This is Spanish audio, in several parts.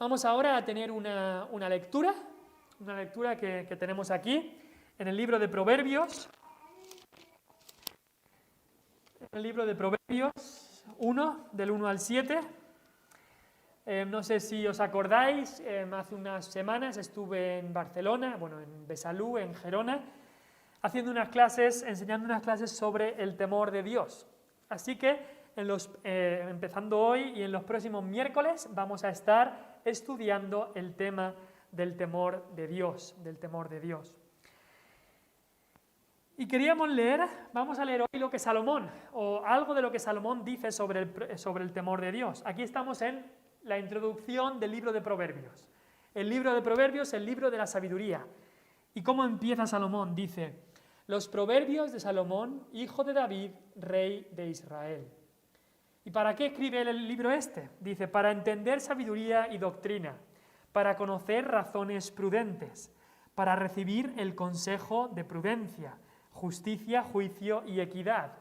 Vamos ahora a tener una lectura que tenemos aquí, en el libro de Proverbios. El libro de Proverbios 1, del 1 al 7. No sé si os acordáis, hace unas semanas estuve en Barcelona, en Besalú, en Gerona, enseñando unas clases sobre el temor de Dios. Así que, empezando hoy y en los próximos miércoles, vamos a estar estudiando el tema del temor de Dios, Y vamos a leer hoy lo que Salomón, o algo de lo que Salomón dice sobre el temor de Dios. Aquí estamos en la introducción del libro de Proverbios. El libro de Proverbios es el libro de la sabiduría. ¿Y cómo empieza Salomón? Dice: los proverbios de Salomón, hijo de David, rey de Israel. ¿Y para qué escribe él el libro este? Dice: para entender sabiduría y doctrina, para conocer razones prudentes, para recibir el consejo de prudencia, justicia, juicio y equidad,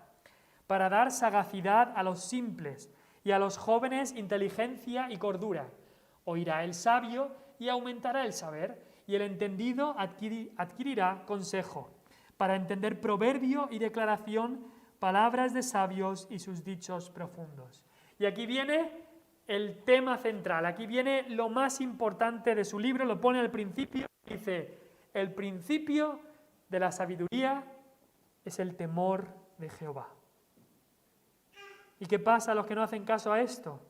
para dar sagacidad a los simples y a los jóvenes inteligencia y cordura. Oirá el sabio y aumentará el saber, y el entendido adquirirá consejo, para entender proverbio y declaración, palabras de sabios y sus dichos profundos. Y aquí viene el tema central, aquí viene lo más importante de su libro, lo pone al principio, dice: el principio de la sabiduría es el temor de Jehová. ¿Y qué pasa a los que no hacen caso a esto?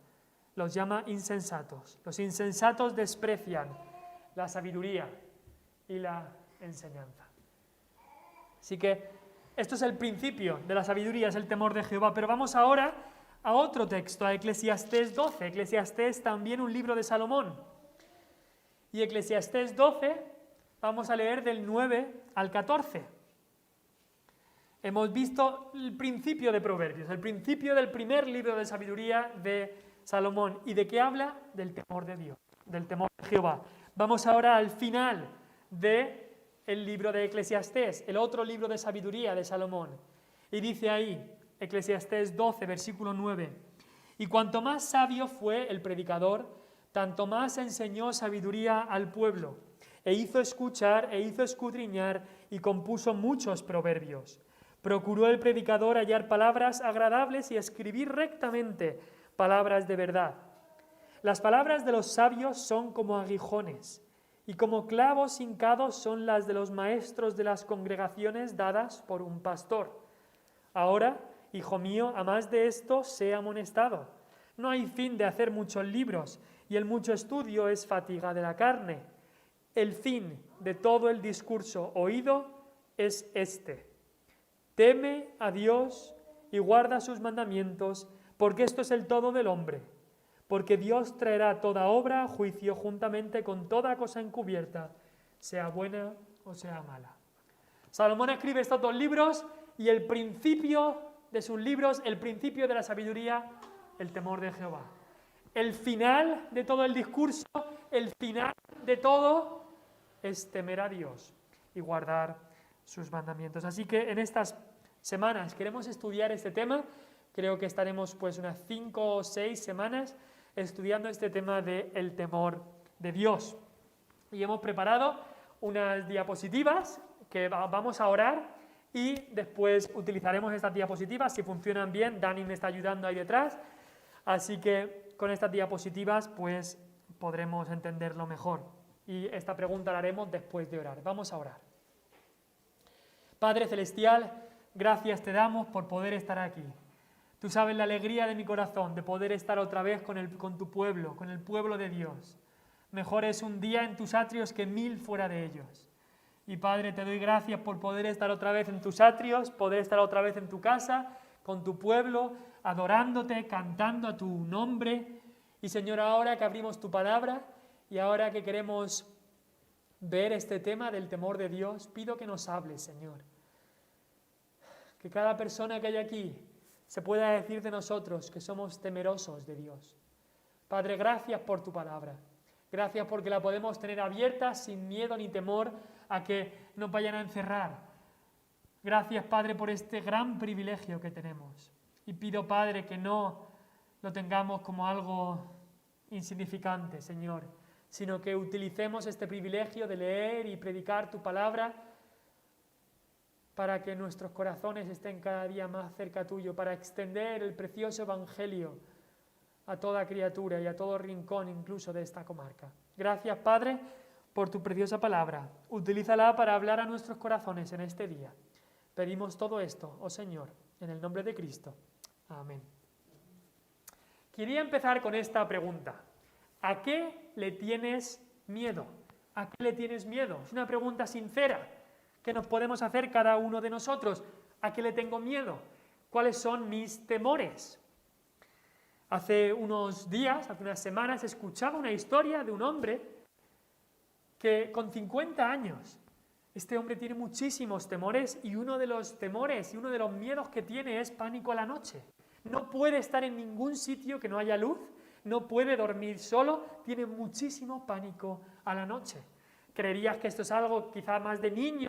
Los llama insensatos. Los insensatos desprecian la sabiduría y la enseñanza. Así que esto es el principio de la sabiduría, es el temor de Jehová. Pero vamos ahora a otro texto, a Eclesiastés 12. Eclesiastés, también un libro de Salomón. Y Eclesiastés 12, vamos a leer del 9 al 14. Hemos visto el principio de Proverbios, el principio del primer libro de sabiduría de Salomón. ¿Y de qué habla? Del temor de Dios, del temor de Jehová. Vamos ahora al final del libro de Eclesiastés, el otro libro de sabiduría de Salomón. Y dice ahí, Eclesiastés 12, versículo 9: y cuanto más sabio fue el predicador, tanto más enseñó sabiduría al pueblo, e hizo escuchar, e hizo escudriñar, y compuso muchos proverbios. Procuró el predicador hallar palabras agradables y escribir rectamente palabras de verdad. Las palabras de los sabios son como aguijones, y como clavos hincados son las de los maestros de las congregaciones dadas por un pastor. Ahora, hijo mío, a más de esto, sé amonestado. No hay fin de hacer muchos libros, y el mucho estudio es fatiga de la carne. El fin de todo el discurso oído es este: teme a Dios y guarda sus mandamientos, porque esto es el todo del hombre. Porque Dios traerá toda obra a juicio juntamente con toda cosa encubierta, sea buena o sea mala. Salomón escribe estos dos libros y el principio de sus libros, el principio de la sabiduría, el temor de Jehová. El final de todo el discurso, el final de todo es temer a Dios y guardar sus mandamientos. Así que en estas semanas queremos estudiar este tema. Creo que estaremos unas 5 o 6 semanas estudiando este tema del temor de Dios. Y hemos preparado unas diapositivas que vamos a orar y después utilizaremos estas diapositivas. Si funcionan bien, Dani me está ayudando ahí detrás. Así que con estas diapositivas podremos entenderlo mejor. Y esta pregunta la haremos después de orar. Vamos a orar. Padre Celestial, gracias te damos por poder estar aquí. Tú sabes la alegría de mi corazón de poder estar otra vez con tu pueblo, con el pueblo de Dios. Mejor es un día en tus atrios que 1000 fuera de ellos. Y Padre, te doy gracias por poder estar otra vez en tus atrios, poder estar otra vez en tu casa, con tu pueblo, adorándote, cantando a tu nombre. Y Señor, ahora que abrimos tu palabra y ahora que queremos ver este tema del temor de Dios, pido que nos hables, Señor. Que cada persona que hay aquí se pueda decir de nosotros que somos temerosos de Dios. Padre, gracias por tu palabra. Gracias porque la podemos tener abierta sin miedo ni temor a que nos vayan a encerrar. Gracias, Padre, por este gran privilegio que tenemos. Y pido, Padre, que no lo tengamos como algo insignificante, Señor, sino que utilicemos este privilegio de leer y predicar tu palabra para que nuestros corazones estén cada día más cerca tuyo, para extender el precioso evangelio a toda criatura y a todo rincón incluso de esta comarca. Gracias, Padre, por tu preciosa palabra. Utilízala para hablar a nuestros corazones en este día. Pedimos todo esto, oh Señor, en el nombre de Cristo. Amén. Quería empezar con esta pregunta. ¿A qué le tienes miedo? ¿A qué le tienes miedo? Es una pregunta sincera que nos podemos hacer cada uno de nosotros. ¿A qué le tengo miedo? ¿Cuáles son mis temores? Hace unos días, hace unas semanas, escuchaba una historia de un hombre que con 50 años, este hombre tiene muchísimos temores y uno de los temores y uno de los miedos que tiene es pánico a la noche. No puede estar en ningún sitio que no haya luz, no puede dormir solo, tiene muchísimo pánico a la noche. Creerías que esto es algo quizá más de niño,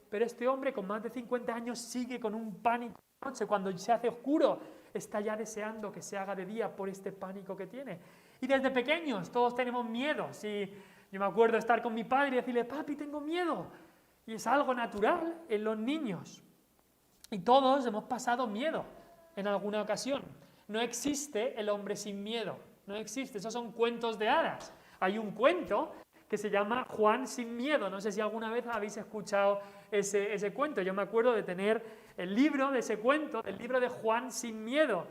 pero este hombre con más de 50 años sigue con un pánico a la noche. Cuando se hace oscuro, está ya deseando que se haga de día por este pánico que tiene. Y desde pequeños todos tenemos miedo. Si yo me acuerdo de estar con mi padre y decirle, papi, tengo miedo. Y es algo natural en los niños. Y todos hemos pasado miedo en alguna ocasión. No existe el hombre sin miedo. No existe. Esos son cuentos de hadas. Hay un cuento que se llama Juan sin miedo. No sé si alguna vez habéis escuchado ese cuento. Yo me acuerdo de tener el libro de ese cuento, el libro de Juan sin miedo.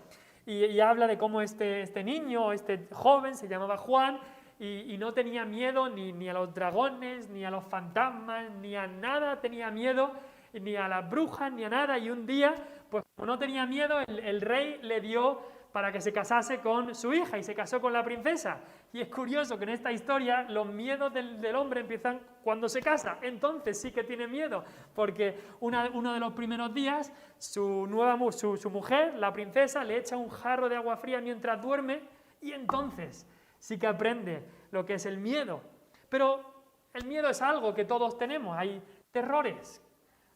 Y habla de cómo este niño, este joven, se llamaba Juan, y no tenía miedo ni a los dragones, ni a los fantasmas, ni a nada tenía miedo, ni a las brujas, ni a nada. Y un día, pues como no tenía miedo, el rey le dio para que se casase con su hija y se casó con la princesa. Y es curioso que en esta historia los miedos del hombre empiezan cuando se casa. Entonces sí que tiene miedo, porque uno de los primeros días su mujer, la princesa, le echa un jarro de agua fría mientras duerme y entonces sí que aprende lo que es el miedo. Pero el miedo es algo que todos tenemos. Hay terrores,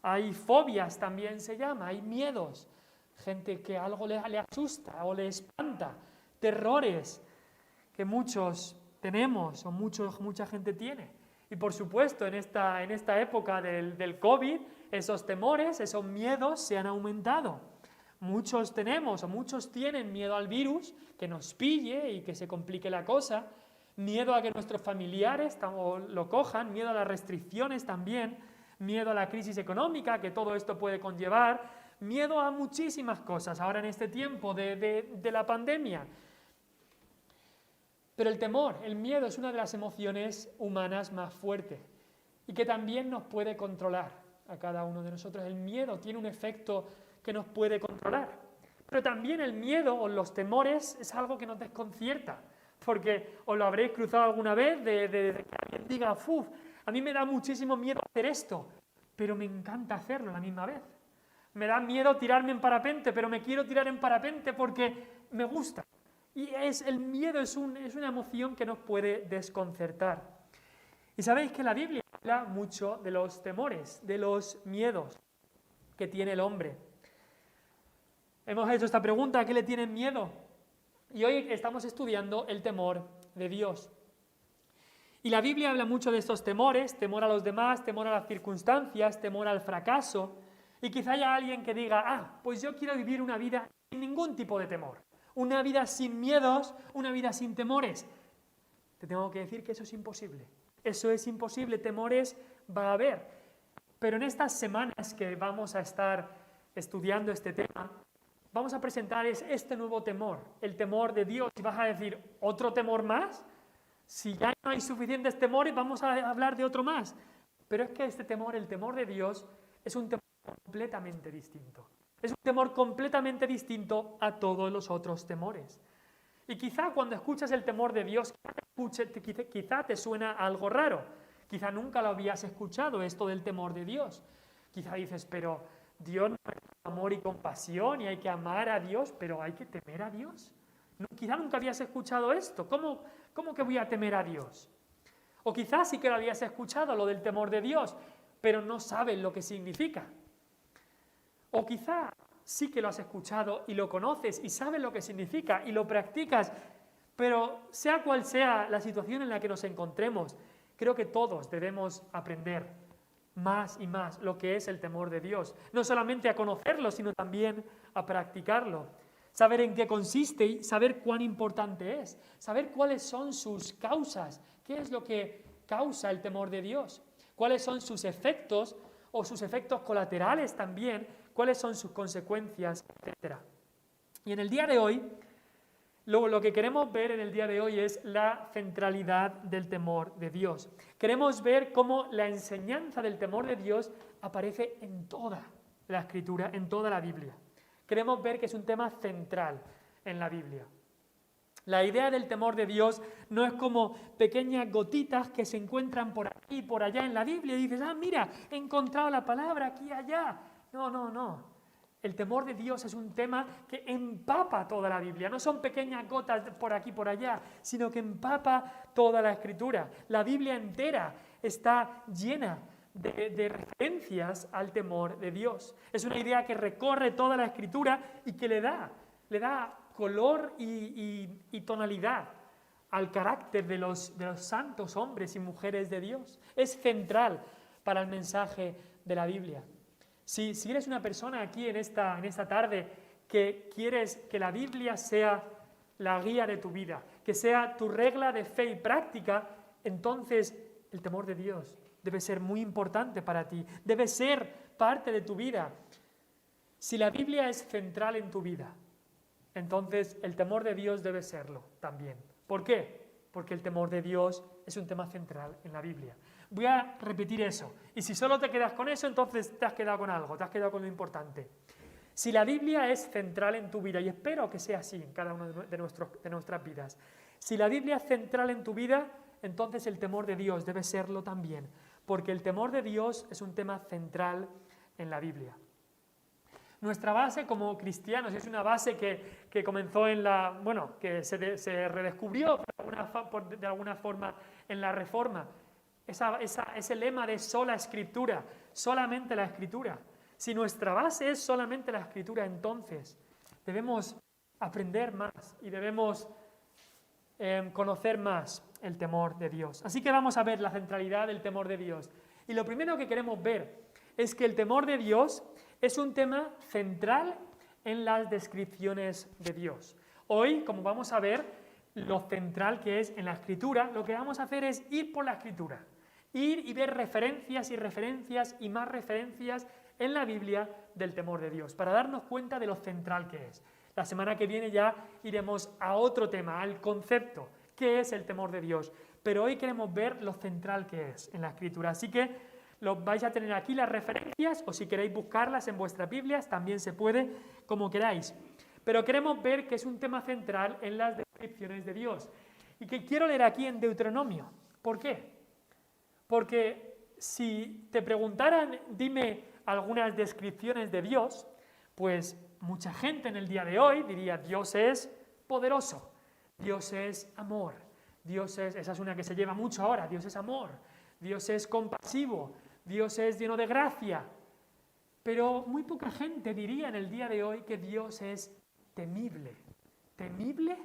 hay fobias también se llama, hay miedos. Gente que algo le asusta o le espanta, terrores que muchos tenemos o mucha gente tiene. Y por supuesto, en esta época del COVID, esos temores, esos miedos se han aumentado. Muchos tenemos o muchos tienen miedo al virus, que nos pille y que se complique la cosa, miedo a que nuestros familiares lo cojan, miedo a las restricciones también, miedo a la crisis económica que todo esto puede conllevar, miedo a muchísimas cosas ahora en este tiempo de la pandemia. Pero el temor, el miedo es una de las emociones humanas más fuertes y que también nos puede controlar a cada uno de nosotros. El miedo tiene un efecto que nos puede controlar. Pero también el miedo o los temores es algo que nos desconcierta, porque os lo habréis cruzado alguna vez de que alguien diga, a mí me da muchísimo miedo hacer esto, pero me encanta hacerlo a la misma vez. Me da miedo tirarme en parapente, pero me quiero tirar en parapente porque me gusta. Y el miedo es una emoción que nos puede desconcertar. Y sabéis que la Biblia habla mucho de los temores, de los miedos que tiene el hombre. Hemos hecho esta pregunta, ¿a qué le tienen miedo? Y hoy estamos estudiando el temor de Dios. Y la Biblia habla mucho de estos temores, temor a los demás, temor a las circunstancias, temor al fracaso. Y quizá haya alguien que diga, pues yo quiero vivir una vida sin ningún tipo de temor. Una vida sin miedos, una vida sin temores. Te tengo que decir que eso es imposible. Eso es imposible, temores va a haber. Pero en estas semanas que vamos a estar estudiando este tema, vamos a presentar este nuevo temor, el temor de Dios. Y vas a decir, ¿otro temor más? Si ya no hay suficientes temores, vamos a hablar de otro más. Pero es que este temor, el temor de Dios, es un temor completamente distinto. Es un temor completamente distinto a todos los otros temores. Y quizá cuando escuchas el temor de Dios, quizá te suena algo raro. Quizá nunca lo habías escuchado, esto del temor de Dios. Quizá dices, pero Dios no es amor y compasión y hay que amar a Dios, pero hay que temer a Dios. Quizá nunca habías escuchado esto. ¿Cómo que voy a temer a Dios? O quizás sí que lo habías escuchado, lo del temor de Dios, pero no sabes lo que significa. O quizá sí que lo has escuchado y lo conoces y sabes lo que significa y lo practicas, Pero sea cual sea la situación en la que nos encontremos, creo que todos debemos aprender más y más lo que es el temor de Dios. No solamente a conocerlo, sino también a practicarlo. Saber en qué consiste y saber cuán importante es. Saber cuáles son sus causas. ¿Qué es lo que causa el temor de Dios? ¿Cuáles son sus efectos o sus efectos colaterales también? ¿Cuáles son sus consecuencias, etcétera? Y en el día de hoy, lo que queremos ver en el día de hoy es la centralidad del temor de Dios. Queremos ver cómo la enseñanza del temor de Dios aparece en toda la Escritura, en toda la Biblia. Queremos ver que es un tema central en la Biblia. La idea del temor de Dios no es como pequeñas gotitas que se encuentran por aquí y por allá en la Biblia y dices, mira, he encontrado la palabra aquí y allá. No. El temor de Dios es un tema que empapa toda la Biblia. No son pequeñas gotas por aquí y por allá, sino que empapa toda la Escritura. La Biblia entera está llena de referencias al temor de Dios. Es una idea que recorre toda la Escritura y que le da color y tonalidad al carácter de los santos hombres y mujeres de Dios. Es central para el mensaje de la Biblia. Si eres una persona aquí en esta tarde que quieres que la Biblia sea la guía de tu vida, que sea tu regla de fe y práctica, entonces el temor de Dios debe ser muy importante para ti, debe ser parte de tu vida. Si la Biblia es central en tu vida, entonces el temor de Dios debe serlo también. ¿Por qué? Porque el temor de Dios es un tema central en la Biblia. Voy a repetir eso. Y si solo te quedas con eso, entonces te has quedado con algo, te has quedado con lo importante. Si la Biblia es central en tu vida, y espero que sea así en cada una de nuestras vidas, si la Biblia es central en tu vida, entonces el temor de Dios debe serlo también, porque el temor de Dios es un tema central en la Biblia. Nuestra base como cristianos es una base que comenzó que se redescubrió de alguna forma en la Reforma. Ese lema de sola Escritura, solamente la Escritura. Si nuestra base es solamente la Escritura, entonces debemos aprender más y debemos conocer más el temor de Dios. Así que vamos a ver la centralidad del temor de Dios. Y lo primero que queremos ver es que el temor de Dios es un tema central en las descripciones de Dios. Hoy, como vamos a ver, lo central que es en la Escritura, lo que vamos a hacer es ir por la Escritura. Ir y ver referencias y más referencias en la Biblia del temor de Dios, para darnos cuenta de lo central que es. La semana que viene ya iremos a otro tema, al concepto, ¿qué es el temor de Dios? Pero hoy queremos ver lo central que es en la Escritura. Así que vais a tener aquí las referencias, o si queréis buscarlas en vuestras Biblias, también se puede, como queráis. Pero queremos ver que es un tema central en las descripciones de Dios. Y que quiero leer aquí en Deuteronomio. ¿Por qué? Porque si te preguntaran, dime algunas descripciones de Dios, pues mucha gente en el día de hoy diría, Dios es poderoso, Dios es amor, esa es una que se lleva mucho ahora, Dios es amor, Dios es compasivo, Dios es lleno de gracia. Pero muy poca gente diría en el día de hoy que Dios es temible. ¿Temible?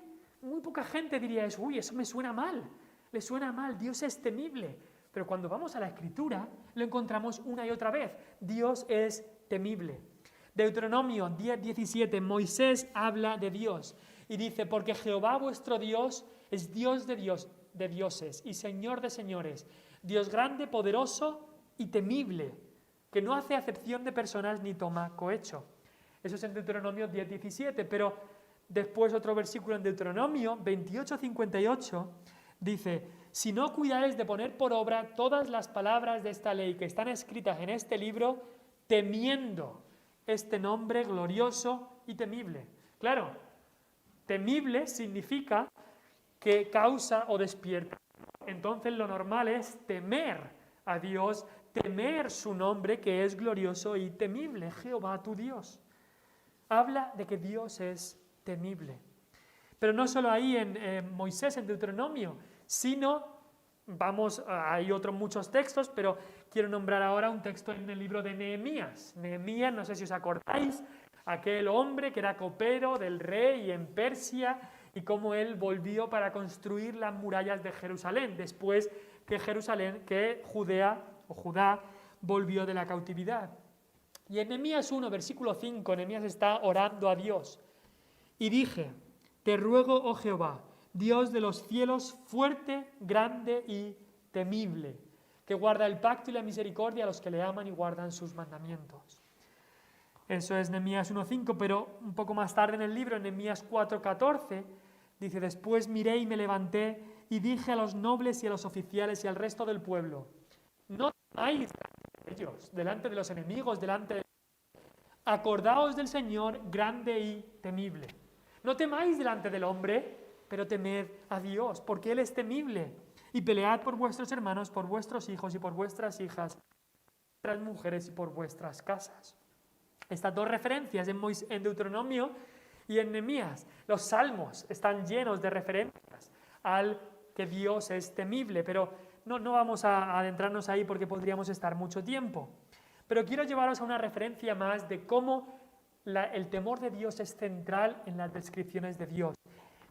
Muy poca gente diría eso, eso me suena mal, le suena mal, Dios es temible. Pero cuando vamos a la Escritura, lo encontramos una y otra vez. Dios es temible. Deuteronomio 10:17, Moisés habla de Dios y dice, porque Jehová vuestro Dios es Dios de dioses y Señor de señores, Dios grande, poderoso y temible, que no hace acepción de personas ni toma cohecho. Eso es en Deuteronomio 10:17, pero después otro versículo en Deuteronomio 28:58 dice, si no cuidaréis de poner por obra todas las palabras de esta ley que están escritas en este libro, temiendo este nombre glorioso y temible. Claro, temible significa que causa o despierta. Entonces lo normal es temer a Dios, temer su nombre que es glorioso y temible, Jehová tu Dios. Habla de que Dios es temible. Pero no solo ahí en Moisés, en Deuteronomio, sino, hay otros muchos textos, pero quiero nombrar ahora un texto en el libro de Nehemías. Nehemías, no sé si os acordáis, aquel hombre que era copero del rey en Persia y cómo él volvió para construir las murallas de Jerusalén, después que Judá volvió de la cautividad. Y en Nehemías 1, versículo 5, Nehemías está orando a Dios. Y dije, te ruego, oh Jehová, Dios de los cielos, fuerte, grande y temible, que guarda el pacto y la misericordia a los que le aman y guardan sus mandamientos. Eso es Nehemías 1:5, pero un poco más tarde en el libro, en Nehemías 4:14, dice, después miré y me levanté y dije a los nobles y a los oficiales y al resto del pueblo, no temáis delante de ellos, delante de los enemigos, delante de... Acordaos del Señor grande y temible. No temáis delante del hombre, pero temed a Dios, porque Él es temible. Y pelead por vuestros hermanos, por vuestros hijos y por vuestras hijas, por vuestras mujeres y por vuestras casas. Estas dos referencias en Deuteronomio y en Nehemías. Los salmos están llenos de referencias al que Dios es temible, pero no vamos a adentrarnos ahí porque podríamos estar mucho tiempo. Pero quiero llevaros a una referencia más de cómo el temor de Dios es central en las descripciones de Dios.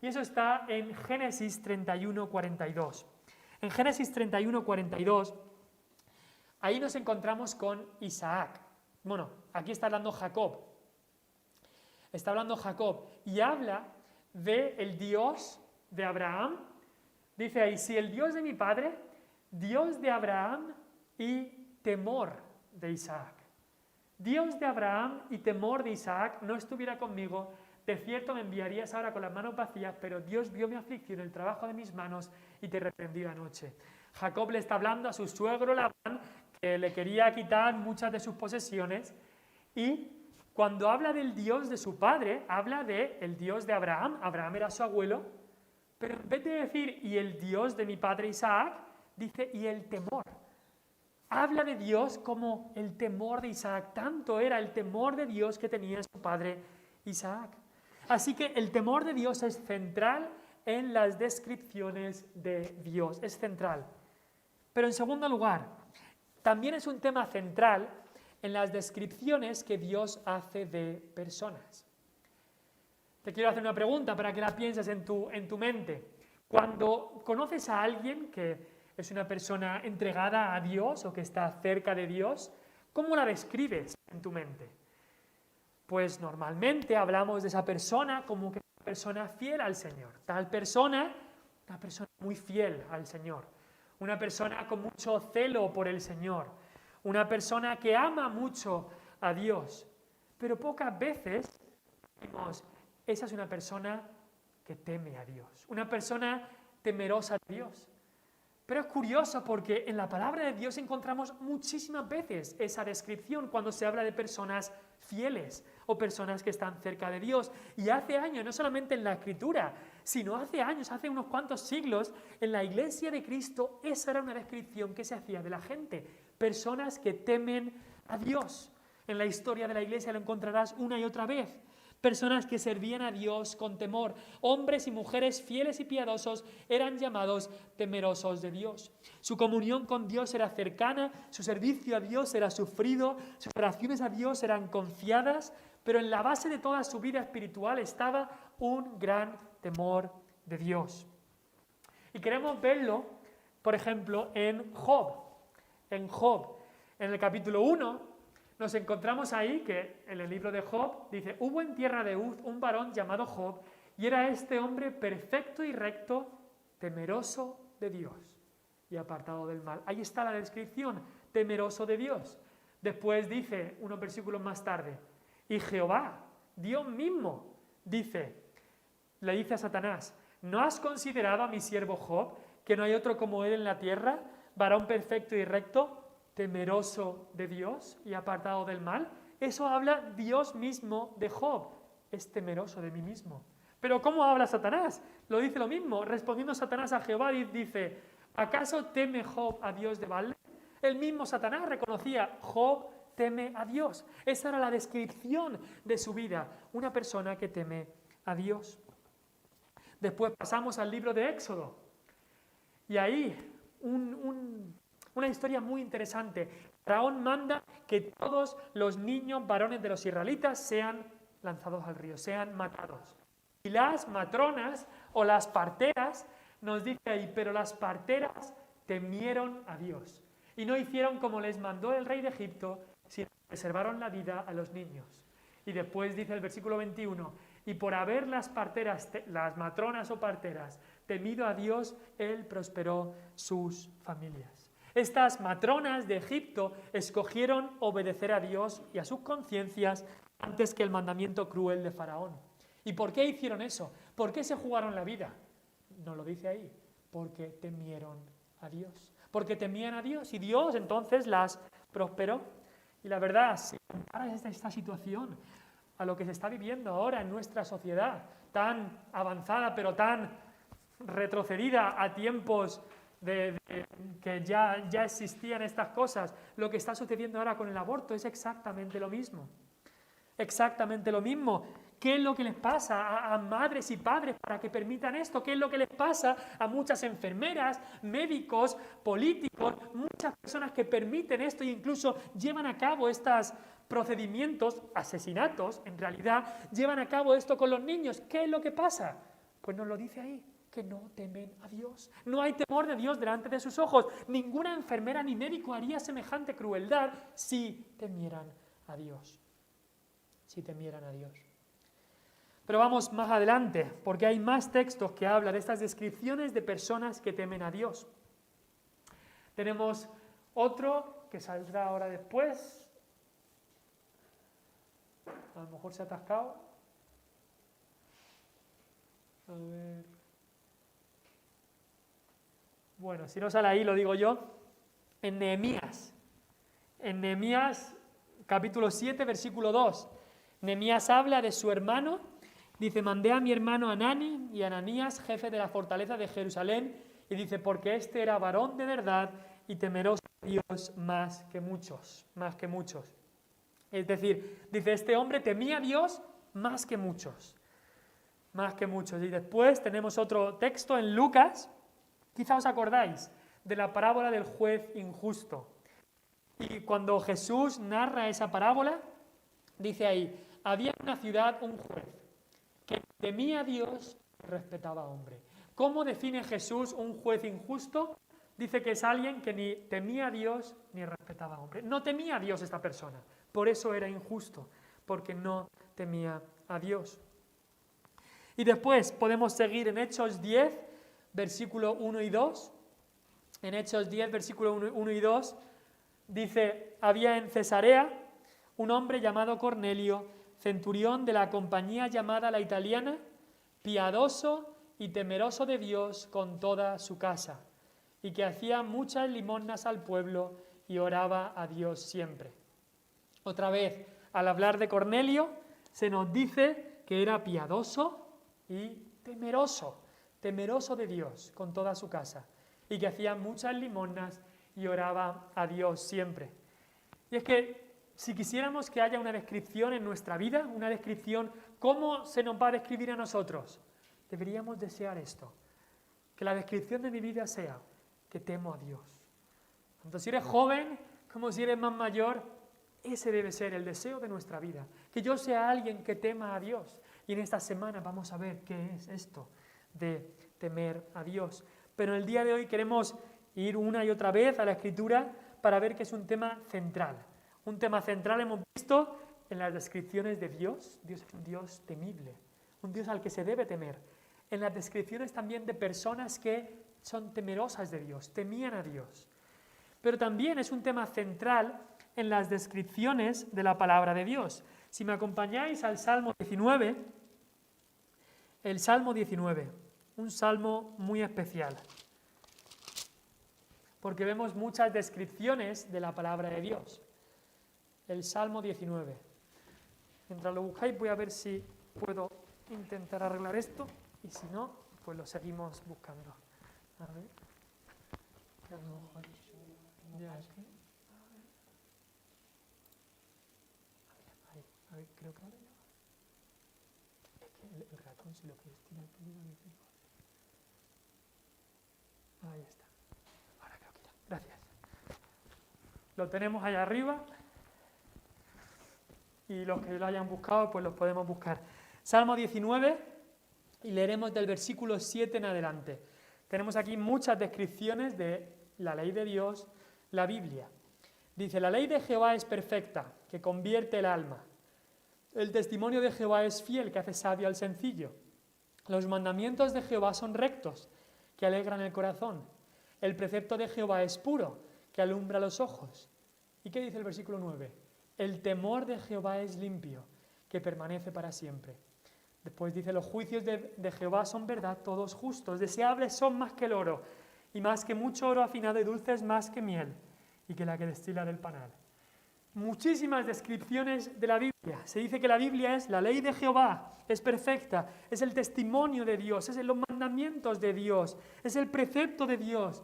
Y eso está en Génesis 31:42. En Génesis 31:42, ahí nos encontramos con Isaac. Bueno, aquí está hablando Jacob. Está hablando Jacob y habla del Dios de Abraham. Dice ahí, si el Dios de mi padre, Dios de Abraham y temor de Isaac. Dios de Abraham y temor de Isaac no estuviera conmigo, de cierto me enviarías ahora con las manos vacías, pero Dios vio mi aflicción, el trabajo de mis manos y te reprendí anoche. Jacob le está hablando a su suegro Labán, que le quería quitar muchas de sus posesiones, y cuando habla del Dios de su padre, habla del Dios de Abraham. Abraham era su abuelo, pero en vez de decir y el Dios de mi padre Isaac, dice y el temor. Habla de Dios como el temor de Isaac. Tanto era el temor de Dios que tenía su padre Isaac. Así que el temor de Dios es central en las descripciones de Dios. Es central. Pero en segundo lugar, también es un tema central en las descripciones que Dios hace de personas. Te quiero hacer una pregunta para que la pienses en tu mente. Cuando conoces a alguien que es una persona entregada a Dios o que está cerca de Dios, ¿cómo la describes en tu mente? Pues normalmente hablamos de esa persona como que es una persona fiel al Señor. Tal persona, una persona muy fiel al Señor. Una persona con mucho celo por el Señor. Una persona que ama mucho a Dios. Pero pocas veces decimos, esa es una persona que teme a Dios. Una persona temerosa de Dios. Pero es curioso porque en la palabra de Dios encontramos muchísimas veces esa descripción cuando se habla de personas fieles o personas que están cerca de Dios. Y hace años, no solamente en la Escritura, sino hace años, hace unos cuantos siglos, en la Iglesia de Cristo, esa era una descripción que se hacía de la gente. Personas que temen a Dios. En la historia de la Iglesia lo encontrarás una y otra vez. Personas que servían a Dios con temor. Hombres y mujeres fieles y piadosos eran llamados temerosos de Dios. Su comunión con Dios era cercana, su servicio a Dios era sufrido, sus oraciones a Dios eran confiadas, pero en la base de toda su vida espiritual estaba un gran temor de Dios. Y queremos verlo, por ejemplo, en Job. En Job, en el capítulo 1, nos encontramos ahí que en el libro de Job dice, hubo en tierra de Uz un varón llamado Job, y era este hombre perfecto y recto, temeroso de Dios y apartado del mal. Ahí está la descripción, temeroso de Dios. Después dice, unos versículos más tarde, y Jehová, Dios mismo, le dice a Satanás, ¿no has considerado a mi siervo Job, que no hay otro como él en la tierra, varón perfecto y recto, temeroso de Dios y apartado del mal? Eso habla Dios mismo de Job. Es temeroso de mí mismo. Pero ¿cómo habla Satanás? Lo dice lo mismo. Respondiendo Satanás a Jehová, dice, ¿acaso teme Job a Dios de Baal? El mismo Satanás reconocía, Job teme a Dios. Esa era la descripción de su vida. Una persona que teme a Dios. Después pasamos al libro de Éxodo. Y ahí una historia muy interesante. Faraón manda que todos los niños varones de los israelitas sean lanzados al río, sean matados. Y las matronas o las parteras, nos dice ahí, pero las parteras temieron a Dios y no hicieron como les mandó el rey de Egipto, sino que preservaron la vida a los niños. Y después dice el versículo 21, y por haber las parteras, las matronas o parteras, temido a Dios, él prosperó sus familias. Estas matronas de Egipto escogieron obedecer a Dios y a sus conciencias antes que el mandamiento cruel de Faraón. ¿Y por qué hicieron eso? ¿Por qué se jugaron la vida? No lo dice ahí, porque temieron a Dios. Porque temían a Dios y Dios entonces las prosperó. Y la verdad, si comparas esta situación a lo que se está viviendo ahora en nuestra sociedad, tan avanzada pero tan retrocedida a tiempos que ya existían estas cosas, lo que está sucediendo ahora con el aborto es exactamente lo mismo. Exactamente lo mismo. ¿Qué es lo que les pasa a madres y padres para que permitan esto? ¿Qué es lo que les pasa a muchas enfermeras, médicos, políticos, muchas personas que permiten esto e incluso llevan a cabo estos procedimientos, asesinatos, en realidad, llevan a cabo esto con los niños? ¿Qué es lo que pasa? Pues nos lo dice ahí, que no temen a Dios. No hay temor de Dios delante de sus ojos. Ninguna enfermera ni médico haría semejante crueldad si temieran a Dios. Si temieran a Dios. Pero vamos más adelante, porque hay más textos que hablan de estas descripciones de personas que temen a Dios. Tenemos otro que saldrá ahora después. A lo mejor se ha atascado. A ver. Bueno, si no sale ahí, lo digo yo. En Nehemías. En Nehemías, capítulo 7, versículo 2. Nehemías habla de su hermano. Dice, mandé a mi hermano Anani y Ananías, jefe de la fortaleza de Jerusalén, y dice, porque este era varón de verdad y temeroso de Dios más que muchos, más que muchos. Es decir, dice, este hombre temía a Dios más que muchos, más que muchos. Y después tenemos otro texto en Lucas, quizá os acordáis, de la parábola del juez injusto. Y cuando Jesús narra esa parábola, dice ahí, había en una ciudad un juez que temía a Dios y respetaba a hombre. ¿Cómo define Jesús un juez injusto? Dice que es alguien que ni temía a Dios ni respetaba a hombre. No temía a Dios esta persona, por eso era injusto, porque no temía a Dios. Y después podemos seguir en Hechos 10, versículo 1 y 2. En Hechos 10, versículo 1 y 2, dice, había en Cesarea un hombre llamado Cornelio, centurión de la compañía llamada la italiana, piadoso y temeroso de Dios con toda su casa, y que hacía muchas limosnas al pueblo y oraba a Dios siempre. Otra vez, al hablar de Cornelio, se nos dice que era piadoso y temeroso de Dios con toda su casa, y que hacía muchas limosnas y oraba a Dios siempre. Y es que si quisiéramos que haya una descripción en nuestra vida, una descripción, ¿cómo se nos va a describir a nosotros? Deberíamos desear esto, que la descripción de mi vida sea que temo a Dios. Tanto si eres joven como si eres más mayor, ese debe ser el deseo de nuestra vida, que yo sea alguien que tema a Dios. Y en esta semana vamos a ver qué es esto de temer a Dios. Pero en el día de hoy queremos ir una y otra vez a la Escritura para ver que es un tema central. Un tema central hemos visto en las descripciones de Dios. Dios es un Dios temible, un Dios al que se debe temer. En las descripciones también de personas que son temerosas de Dios, temían a Dios. Pero también es un tema central en las descripciones de la palabra de Dios. Si me acompañáis al Salmo 19, el Salmo 19, un salmo muy especial, porque vemos muchas descripciones de la palabra de Dios. El Salmo 19. Mientras lo buscáis voy a ver si puedo intentar arreglar esto y si no, pues lo seguimos buscando. A ver. Que a lo mejor ya es que... A ver, creo que... Es que el ratón si lo quieres tirar por una vez. Ahí está. Ahora creo que ya. Gracias. Lo tenemos allá arriba. Y los que lo hayan buscado, pues los podemos buscar. Salmo 19, y leeremos del versículo 7 en adelante. Tenemos aquí muchas descripciones de la ley de Dios, la Biblia. Dice, la ley de Jehová es perfecta, que convierte el alma. El testimonio de Jehová es fiel, que hace sabio al sencillo. Los mandamientos de Jehová son rectos, que alegran el corazón. El precepto de Jehová es puro, que alumbra los ojos. ¿Y qué dice el versículo 9? El temor de Jehová es limpio, que permanece para siempre. Después dice, los juicios de Jehová son verdad, todos justos. Deseables son más que el oro, y más que mucho oro afinado, y dulces más que miel, y que la que destila del panal. Muchísimas descripciones de la Biblia. Se dice que la Biblia es la ley de Jehová, es perfecta, es el testimonio de Dios, es los mandamientos de Dios, es el precepto de Dios.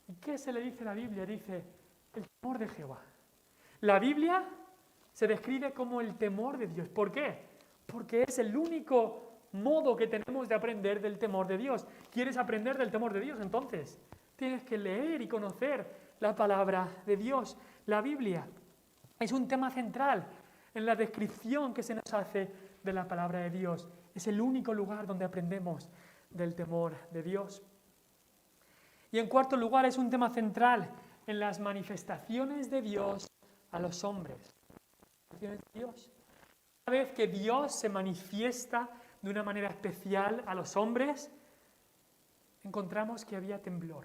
¿Y qué se le dice a la Biblia? Dice, el temor de Jehová. La Biblia se describe como el temor de Dios. ¿Por qué? Porque es el único modo que tenemos de aprender del temor de Dios. ¿Quieres aprender del temor de Dios? Entonces, tienes que leer y conocer la palabra de Dios, la Biblia. Es un tema central en la descripción que se nos hace de la palabra de Dios. Es el único lugar donde aprendemos del temor de Dios. Y en cuarto lugar, es un tema central en las manifestaciones de Dios a los hombres. Dios. Cada vez que Dios se manifiesta de una manera especial a los hombres, encontramos que había temblor,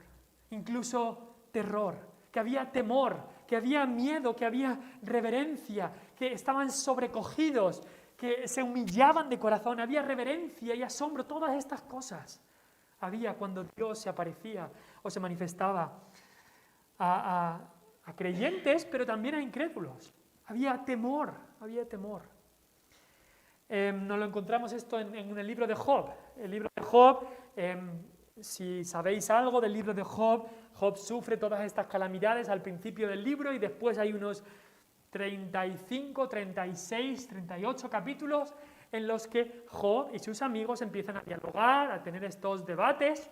incluso terror, que había temor, que había miedo, que había reverencia, que estaban sobrecogidos, que se humillaban de corazón, había reverencia y asombro, todas estas cosas había cuando Dios se aparecía o se manifestaba a creyentes, pero también a incrédulos. Había temor, había temor. Nos lo encontramos esto en el libro de Job. El libro de Job, si sabéis algo del libro de Job, Job sufre todas estas calamidades al principio del libro y después hay unos 35, 36, 38 capítulos en los que Job y sus amigos empiezan a dialogar, a tener estos debates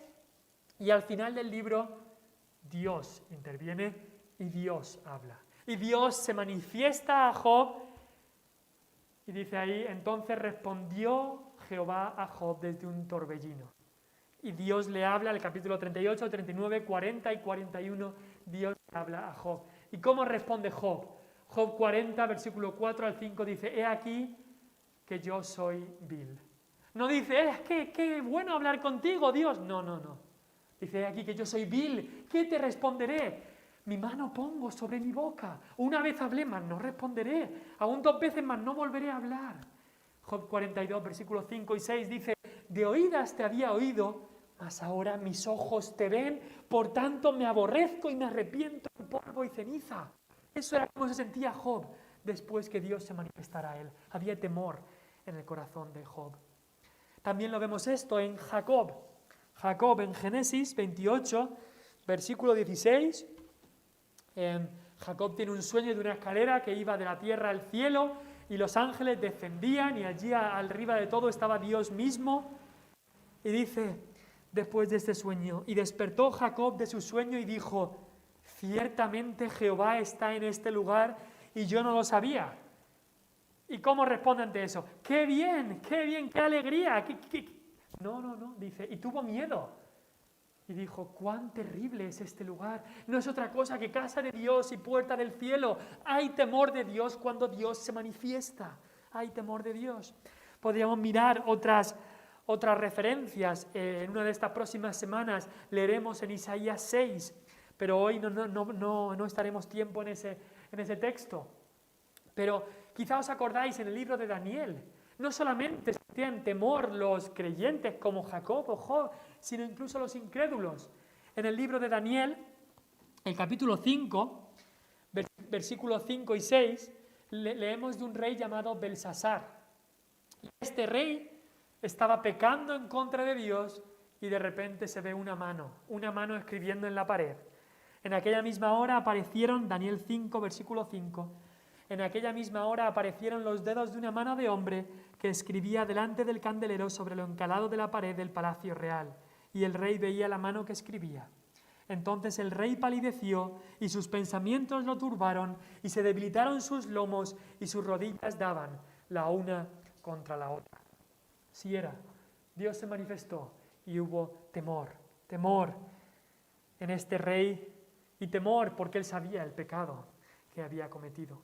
y al final del libro Dios interviene y Dios habla. Y Dios se manifiesta a Job y dice ahí, entonces respondió Jehová a Job desde un torbellino. Y Dios le habla, el capítulo 38, 39, 40 y 41, Dios le habla a Job. ¿Y cómo responde Job? Job 40, versículo 4 al 5 dice, he aquí que yo soy vil. No dice, es que qué bueno hablar contigo, Dios. No. Dice, he aquí que yo soy vil. ¿Qué te responderé? Mi mano pongo sobre mi boca. Una vez hablé, mas no responderé. Aún 2 veces, mas no volveré a hablar. Job 42, versículos 5 y 6 dice, de oídas te había oído, mas ahora mis ojos te ven, por tanto me aborrezco y me arrepiento en polvo y ceniza. Eso era como se sentía Job después que Dios se manifestara a él. Había temor en el corazón de Job. También lo vemos esto en Jacob. Jacob en Génesis 28, versículo 16. Jacob tiene un sueño de una escalera que iba de la tierra al cielo y los ángeles descendían y allí arriba de todo estaba Dios mismo. Y dice, después de este sueño, y despertó Jacob de su sueño y dijo, ciertamente Jehová está en este lugar y yo no lo sabía. ¿Y cómo responde ante eso? ¡Qué bien, qué alegría! No, dice, y tuvo miedo. Y dijo, cuán terrible es este lugar. No es otra cosa que casa de Dios y puerta del cielo. Hay temor de Dios cuando Dios se manifiesta. Hay temor de Dios. Podríamos mirar otras referencias. En una de estas próximas semanas leeremos en Isaías 6, pero hoy no estaremos tiempo en ese texto. Pero quizá os acordáis en el libro de Daniel, no solamente sentían temor los creyentes como Jacob o Job, sino incluso los incrédulos. En el libro de Daniel, el capítulo 5, versículos 5 y 6, leemos de un rey llamado Belsasar. Y este rey estaba pecando en contra de Dios y de repente se ve una mano escribiendo en la pared. En aquella misma hora aparecieron, Daniel 5, versículo 5, en aquella misma hora aparecieron los dedos de una mano de hombre que escribía delante del candelero sobre lo encalado de la pared del palacio real, y el rey veía la mano que escribía. Entonces el rey palideció y sus pensamientos lo turbaron y se debilitaron sus lomos y sus rodillas daban la una contra la otra. Así era Dios se manifestó y hubo temor en este rey, y temor porque él sabía el pecado que había cometido.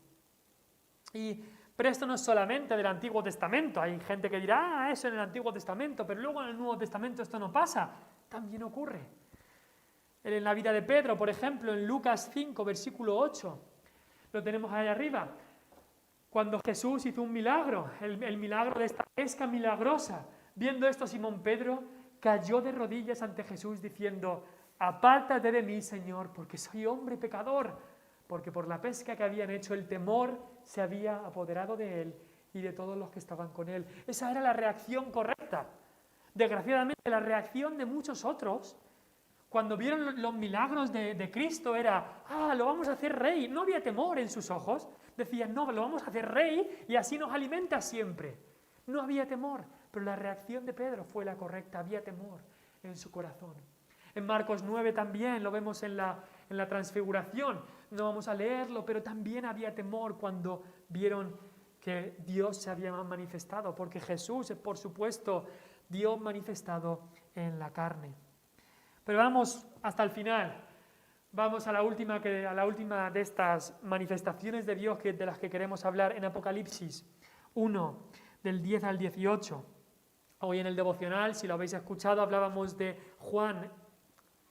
Pero esto no es solamente del Antiguo Testamento. Hay gente que dirá, eso en el Antiguo Testamento, pero luego en el Nuevo Testamento esto no pasa. También ocurre. En la vida de Pedro, por ejemplo, en Lucas 5, versículo 8, lo tenemos ahí arriba. Cuando Jesús hizo un milagro, el milagro de esta pesca milagrosa, viendo esto, Simón Pedro cayó de rodillas ante Jesús diciendo: apártate de mí, Señor, porque soy hombre pecador. Porque por la pesca que habían hecho, el temor se había apoderado de él y de todos los que estaban con él. Esa era la reacción correcta. Desgraciadamente, la reacción de muchos otros, cuando vieron los milagros de Cristo, era: lo vamos a hacer rey. No había temor en sus ojos. Decían: no, lo vamos a hacer rey y así nos alimenta siempre. No había temor, pero la reacción de Pedro fue la correcta. Había temor en su corazón. En Marcos 9 también lo vemos en la transfiguración. No vamos a leerlo, pero también había temor cuando vieron que Dios se había manifestado, porque Jesús es, por supuesto, Dios manifestado en la carne. Pero vamos hasta el final. Vamos a la última de estas manifestaciones de Dios de las que queremos hablar en Apocalipsis 1, del 10 al 18. Hoy en el devocional, si lo habéis escuchado, hablábamos de Juan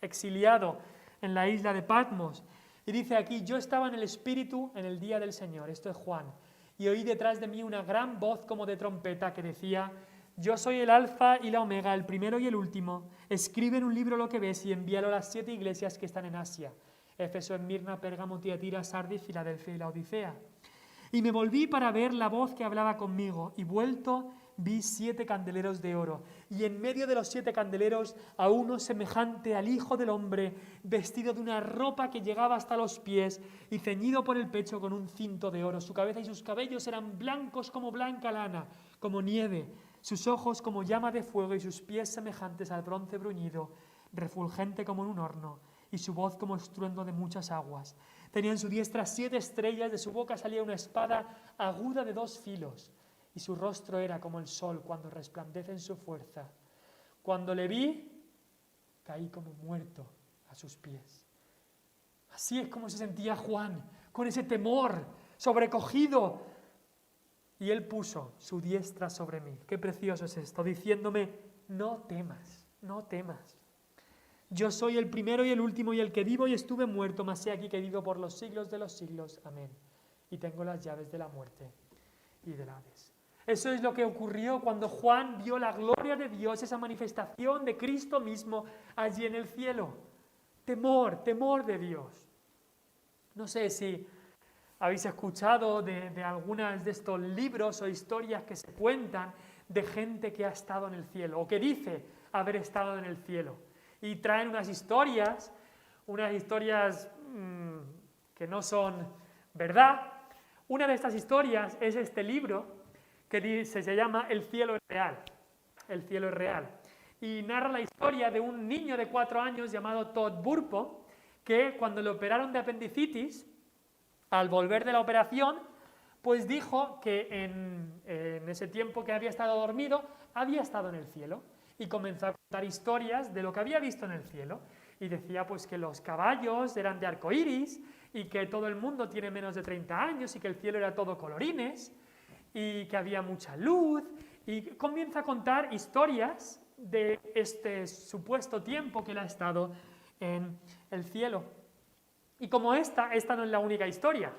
exiliado en la isla de Patmos. Y dice aquí: yo estaba en el Espíritu en el día del Señor, esto es Juan, y oí detrás de mí una gran voz como de trompeta que decía: yo soy el Alfa y la Omega, el primero y el último. Escribe en un libro lo que ves y envíalo a las 7 iglesias que están en Asia: Éfeso, Esmirna, Pérgamo, Tiatira, Sardis, Filadelfia y Laodicea. Y me volví para ver la voz que hablaba conmigo, y vuelto vi 7 candeleros de oro, y en medio de los 7 candeleros a uno semejante al Hijo del Hombre, vestido de una ropa que llegaba hasta los pies y ceñido por el pecho con un cinto de oro. Su cabeza y sus cabellos eran blancos como blanca lana, como nieve, sus ojos como llama de fuego y sus pies semejantes al bronce bruñido, refulgente como en un horno, y su voz como estruendo de muchas aguas. Tenía en su diestra 7 estrellas, de su boca salía una espada aguda de 2 filos, y su rostro era como el sol cuando resplandece en su fuerza. Cuando le vi, caí como muerto a sus pies. Así es como se sentía Juan, con ese temor, sobrecogido. Y él puso su diestra sobre mí. Qué precioso es esto, diciéndome: no temas, no temas. Yo soy el primero y el último y el que vivo y estuve muerto, mas he aquí que vivo por los siglos de los siglos. Amén. Y tengo las llaves de la muerte y del Hades. Eso es lo que ocurrió cuando Juan vio la gloria de Dios, esa manifestación de Cristo mismo allí en el cielo. Temor, temor de Dios. No sé si habéis escuchado de algunos de estos libros o historias que se cuentan de gente que ha estado en el cielo o que dice haber estado en el cielo. Y traen unas historias que no son verdad. Una de estas historias es este libro que se llama El cielo es real. El cielo es real. Y narra la historia de un niño de 4 años llamado Todd Burpo, que cuando le operaron de apendicitis, al volver de la operación, pues dijo que en ese tiempo que había estado dormido, había estado en el cielo. Y comenzó a contar historias de lo que había visto en el cielo. Y decía pues que los caballos eran de arcoíris y que todo el mundo tiene menos de 30 años y que el cielo era todo colorines y que había mucha luz. Y comienza a contar historias de este supuesto tiempo que él ha estado en el cielo. Y como esta no es la única historia.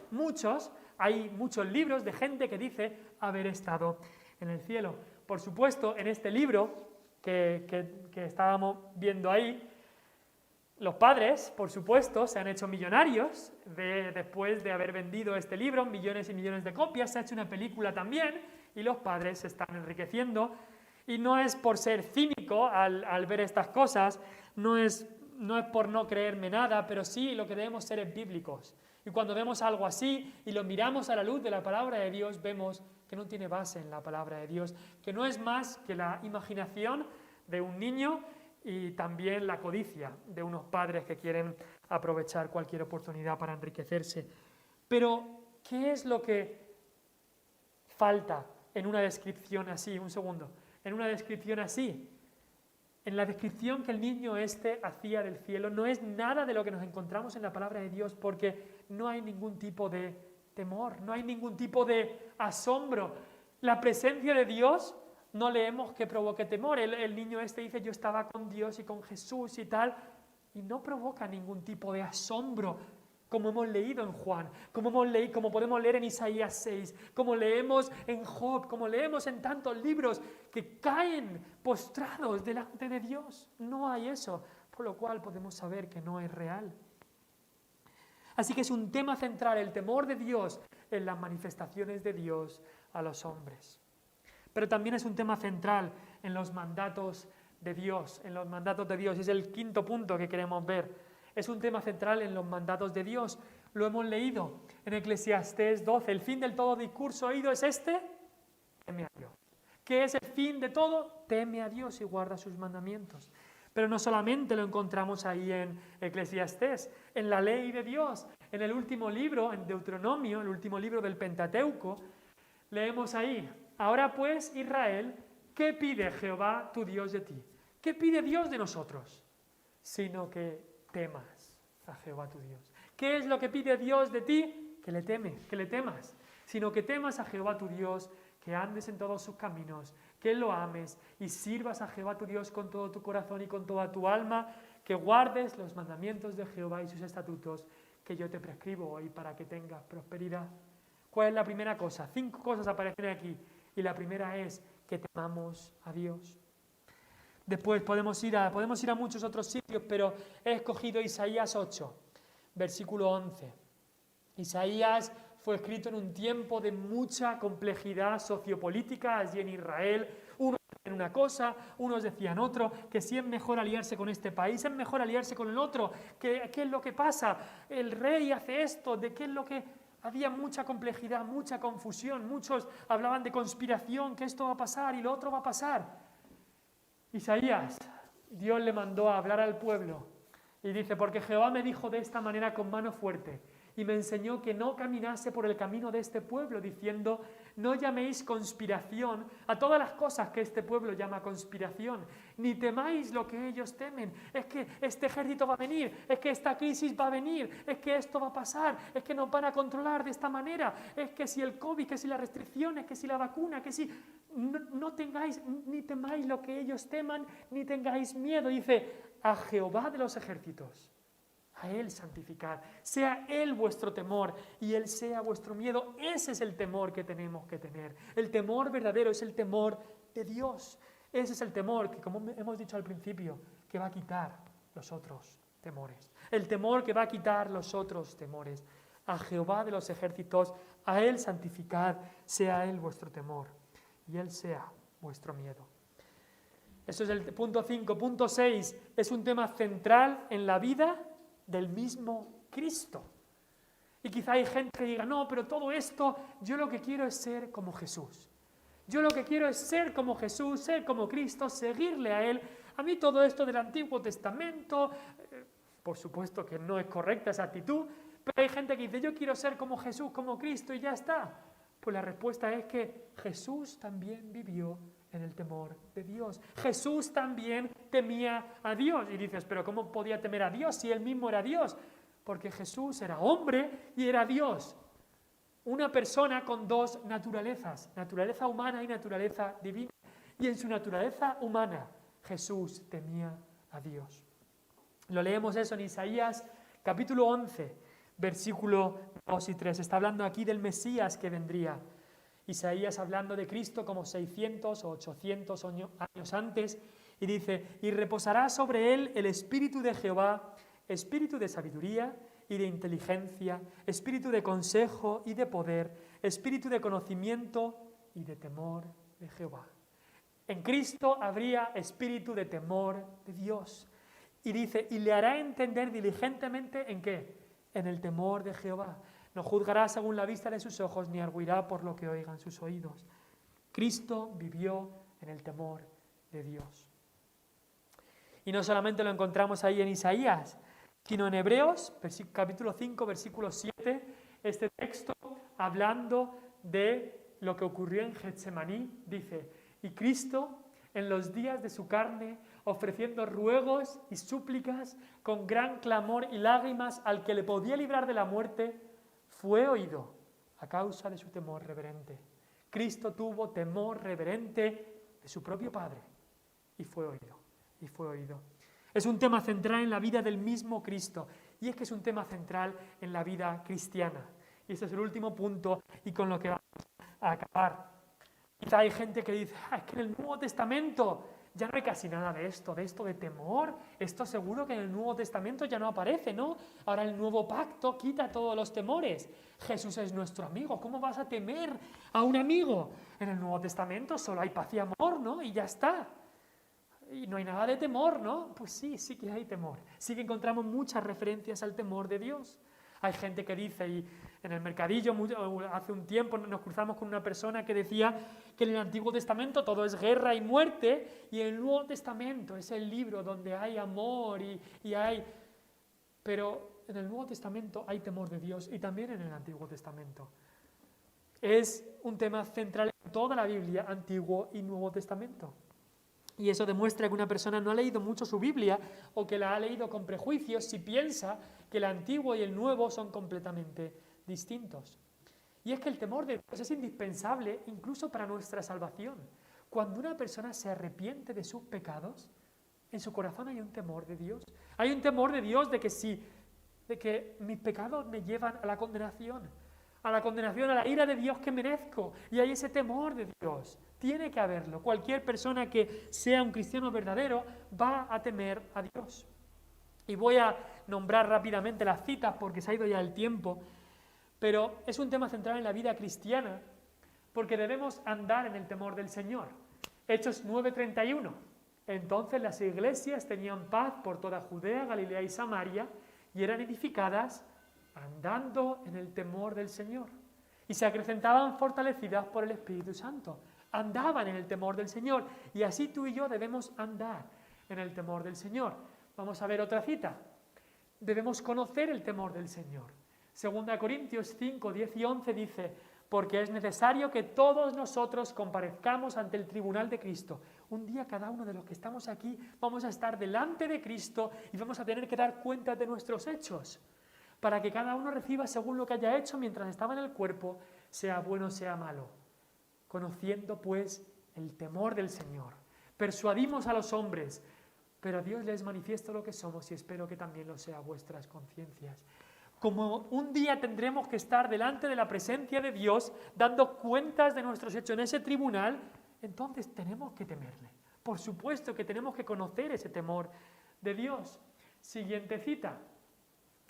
Hay muchos libros de gente que dice haber estado en el cielo. Por supuesto, en este libro que estábamos viendo ahí, los padres, por supuesto, se han hecho millonarios después de haber vendido este libro, millones y millones de copias. Se ha hecho una película también y los padres se están enriqueciendo. Y no es por ser cínico al ver estas cosas, no es por no creerme nada, pero sí lo que debemos ser es bíblicos. Y cuando vemos algo así y lo miramos a la luz de la palabra de Dios, vemos que no tiene base en la palabra de Dios, que no es más que la imaginación de un niño y también la codicia de unos padres que quieren aprovechar cualquier oportunidad para enriquecerse. Pero, ¿qué es lo que falta en una descripción así? Un segundo. en una descripción así. En la descripción que el niño hacía del cielo, no es nada de lo que nos encontramos en la palabra de Dios, porque no hay ningún tipo de temor, no hay ningún tipo de asombro. La presencia de Dios no leemos que provoque temor. El niño dice, yo estaba con Dios y con Jesús y tal, y no provoca ningún tipo de asombro, como hemos leído en Juan, como podemos leer en Isaías 6, como leemos en Job, como leemos en tantos libros que caen postrados delante de Dios. No hay eso, por lo cual podemos saber que no es real. Así que es un tema central el temor de Dios en las manifestaciones de Dios a los hombres. Pero también es un tema central en los mandatos de Dios, Es el quinto punto que queremos ver. Es un tema central en los mandatos de Dios. Lo hemos leído en Eclesiastés 12. El fin del todo discurso oído es este: teme a Dios. ¿Qué es el fin de todo? Teme a Dios y guarda sus mandamientos. Pero no solamente lo encontramos ahí en Eclesiastés, en la ley de Dios, en el último libro, en Deuteronomio, el último libro del Pentateuco, leemos ahí: ahora pues, Israel, ¿qué pide Jehová tu Dios de ti? ¿Qué pide Dios de nosotros? Sino que temas a Jehová tu Dios. ¿Qué es lo que pide Dios de ti? Que le temas, sino que temas a Jehová tu Dios, que andes en todos sus caminos, que lo ames y sirvas a Jehová tu Dios con todo tu corazón y con toda tu alma, que guardes los mandamientos de Jehová y sus estatutos que yo te prescribo hoy para que tengas prosperidad. ¿Cuál es la primera cosa? 5 cosas aparecen aquí y la primera es que temamos a Dios. Después podemos ir a muchos otros sitios, pero he escogido Isaías 8, versículo 11. Isaías fue escrito en un tiempo de mucha complejidad sociopolítica allí en Israel. Unos decían una cosa, unos decían otro, que si es mejor aliarse con este país, es mejor aliarse con el otro. ¿Qué es lo que pasa? El rey hace esto, ¿de qué es lo que...? Había mucha complejidad, mucha confusión. Muchos hablaban de conspiración, que esto va a pasar y lo otro va a pasar. Isaías, Dios le mandó a hablar al pueblo y dice: porque Jehová me dijo de esta manera con mano fuerte y me enseñó que no caminase por el camino de este pueblo, diciendo: no llaméis conspiración a todas las cosas que este pueblo llama conspiración, ni temáis lo que ellos temen. Es que este ejército va a venir, es que esta crisis va a venir, es que esto va a pasar, es que nos van a controlar de esta manera, es que si el COVID, que si las restricciones, que si la vacuna, que si... No tengáis, ni temáis lo que ellos teman, ni tengáis miedo. Dice: a Jehová de los ejércitos, a Él santificad, sea Él vuestro temor y Él sea vuestro miedo. Ese es el temor que tenemos que tener. El temor verdadero es el temor de Dios. Ese es el temor que, como hemos dicho al principio, que va a quitar los otros temores. El temor que va a quitar los otros temores. A Jehová de los ejércitos, a Él santificad, sea Él vuestro temor y Él sea vuestro miedo. Eso es el punto 5. Punto 6, es un tema central en la vida del mismo Cristo. Y quizá hay gente que diga: no, pero todo esto, yo lo que quiero es ser como Jesús. Yo lo que quiero es ser como Jesús, ser como Cristo, seguirle a Él. A mí todo esto del Antiguo Testamento, por supuesto que no es correcta esa actitud, pero hay gente que dice: yo quiero ser como Jesús, como Cristo y ya está. Pues la respuesta es que Jesús también vivió en el temor de Dios. Jesús también temía a Dios. Y dices: pero ¿cómo podía temer a Dios si Él mismo era Dios? Porque Jesús era hombre y era Dios. Una persona con 2 naturalezas, naturaleza humana y naturaleza divina. Y en su naturaleza humana, Jesús temía a Dios. Lo leemos eso en Isaías capítulo 11, versículo 2 y 3. Está hablando aquí del Mesías que vendría. Isaías hablando de Cristo como 600 o 800 años antes, y dice: y reposará sobre él el espíritu de Jehová, espíritu de sabiduría y de inteligencia, espíritu de consejo y de poder, espíritu de conocimiento y de temor de Jehová. En Cristo habría espíritu de temor de Dios. Y dice: y le hará entender diligentemente ¿en qué? En el temor de Jehová. No juzgará según la vista de sus ojos, ni arguirá por lo que oigan sus oídos. Cristo vivió en el temor de Dios. Y no solamente lo encontramos ahí en Isaías, sino en Hebreos, capítulo 5, versículo 7, este texto hablando de lo que ocurrió en Getsemaní, dice: y Cristo, en los días de su carne, ofreciendo ruegos y súplicas con gran clamor y lágrimas al que le podía librar de la muerte, fue oído a causa de su temor reverente. Cristo tuvo temor reverente de su propio Padre y fue oído. Es un tema central en la vida del mismo Cristo y es que es un tema central en la vida cristiana. Y este es el último punto y con lo que vamos a acabar. Quizá hay gente que dice, es que en el Nuevo Testamento ya no hay casi nada de esto de temor. Esto seguro que en el Nuevo Testamento ya no aparece, ¿no? Ahora el nuevo pacto quita todos los temores. Jesús es nuestro amigo. ¿Cómo vas a temer a un amigo? En el Nuevo Testamento solo hay paz y amor, ¿no? Y ya está. Y no hay nada de temor, ¿no? Pues sí que hay temor. Sí que encontramos muchas referencias al temor de Dios. Hay gente que dice, y en el mercadillo hace un tiempo nos cruzamos con una persona que decía que en el Antiguo Testamento todo es guerra y muerte y el Nuevo Testamento es el libro donde hay amor y hay... Pero en el Nuevo Testamento hay temor de Dios y también en el Antiguo Testamento. Es un tema central en toda la Biblia, Antiguo y Nuevo Testamento. Y eso demuestra que una persona no ha leído mucho su Biblia o que la ha leído con prejuicios si piensa que el Antiguo y el Nuevo son completamente distintos. Y es que el temor de Dios es indispensable incluso para nuestra salvación. Cuando una persona se arrepiente de sus pecados, en su corazón hay un temor de Dios. Hay un temor de Dios de que mis pecados me llevan a la condenación, a la ira de Dios que merezco. Y hay ese temor de Dios. Tiene que haberlo. Cualquier persona que sea un cristiano verdadero va a temer a Dios. Y voy a nombrar rápidamente las citas porque se ha ido ya el tiempo, pero es un tema central en la vida cristiana porque debemos andar en el temor del Señor. Hechos 9:31. Entonces las iglesias tenían paz por toda Judea, Galilea y Samaria y eran edificadas andando en el temor del Señor. Y se acrecentaban fortalecidas por el Espíritu Santo. Andaban en el temor del Señor. Y así tú y yo debemos andar en el temor del Señor. Vamos a ver otra cita. Debemos conocer el temor del Señor. 2 Corintios 5, 10 y 11 dice, porque es necesario que todos nosotros comparezcamos ante el tribunal de Cristo. Un día cada uno de los que estamos aquí vamos a estar delante de Cristo y vamos a tener que dar cuenta de nuestros hechos, para que cada uno reciba según lo que haya hecho mientras estaba en el cuerpo, sea bueno o sea malo. Conociendo pues el temor del Señor, persuadimos a los hombres, pero a Dios les manifiesto lo que somos y espero que también lo sea a vuestras conciencias. Como un día tendremos que estar delante de la presencia de Dios, dando cuentas de nuestros hechos en ese tribunal, entonces tenemos que temerle. Por supuesto que tenemos que conocer ese temor de Dios. Siguiente cita.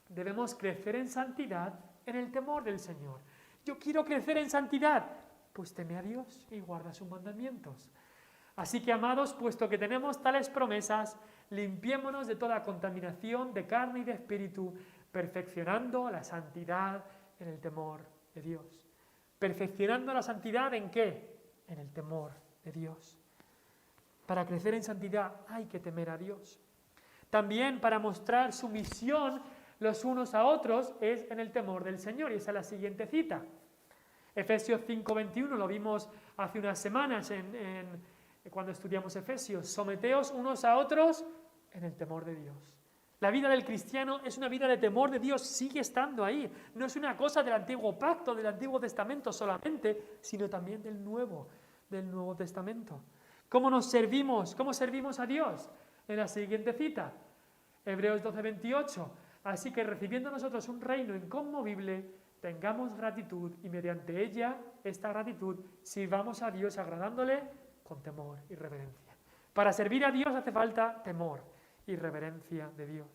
Debemos crecer en santidad en el temor del Señor. Yo quiero crecer en santidad. Pues teme a Dios y guarda sus mandamientos. Así que, amados, puesto que tenemos tales promesas, limpiémonos de toda contaminación de carne y de espíritu, perfeccionando la santidad en el temor de Dios. ¿Perfeccionando la santidad en qué? En el temor de Dios. Para crecer en santidad hay que temer a Dios. También para mostrar sumisión los unos a otros es en el temor del Señor. Y esa es la siguiente cita. Efesios 5:21, lo vimos hace unas semanas cuando estudiamos Efesios. Someteos unos a otros en el temor de Dios. La vida del cristiano es una vida de temor de Dios, sigue estando ahí. No es una cosa del antiguo pacto, del Antiguo Testamento solamente, sino también del Nuevo Testamento. ¿Cómo nos servimos? ¿Cómo servimos a Dios? En la siguiente cita, Hebreos 12:28. Así que recibiendo nosotros un reino inconmovible, tengamos gratitud y mediante ella, esta gratitud, sirvamos a Dios agradándole con temor y reverencia. Para servir a Dios hace falta temor y reverencia de Dios.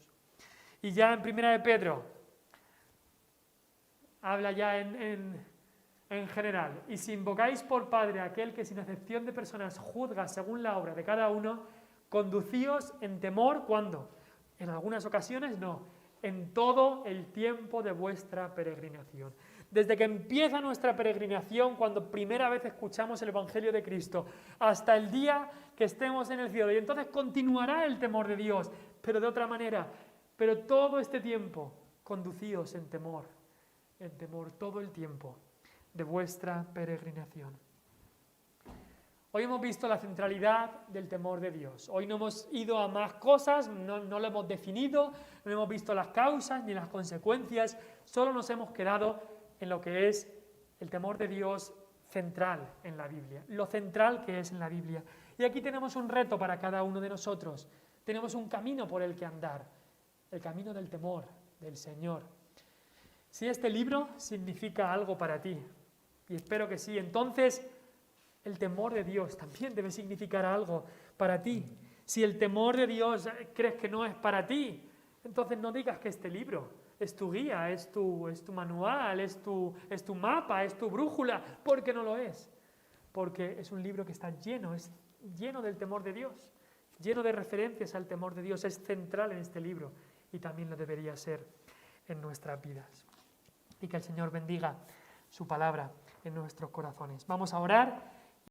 Y ya en 1 de Pedro, habla ya en general. Y si invocáis por Padre a aquel que sin acepción de personas juzga según la obra de cada uno, conducíos en temor, ¿cuándo? En algunas ocasiones no. En todo el tiempo de vuestra peregrinación. Desde que empieza nuestra peregrinación, cuando primera vez escuchamos el Evangelio de Cristo, hasta el día que estemos en el cielo. Y entonces continuará el temor de Dios, pero de otra manera. Pero todo este tiempo, conducíos en temor todo el tiempo de vuestra peregrinación. Hoy hemos visto la centralidad del temor de Dios. Hoy no hemos ido a más cosas, no lo hemos definido, no hemos visto las causas ni las consecuencias, solo nos hemos quedado en lo que es el temor de Dios central en la Biblia, lo central que es en la Biblia. Y aquí tenemos un reto para cada uno de nosotros, tenemos un camino por el que andar, el camino del temor del Señor. Si este libro significa algo para ti, y espero que sí, entonces el temor de Dios también debe significar algo para ti. Si el temor de Dios crees que no es para ti, entonces no digas que este libro es tu guía, es tu manual, es tu mapa, es tu brújula, porque no lo es. Porque es un libro que está lleno, es lleno del temor de Dios, lleno de referencias al temor de Dios, es central en este libro y también lo debería ser en nuestras vidas. Y que el Señor bendiga su palabra en nuestros corazones. Vamos a orar.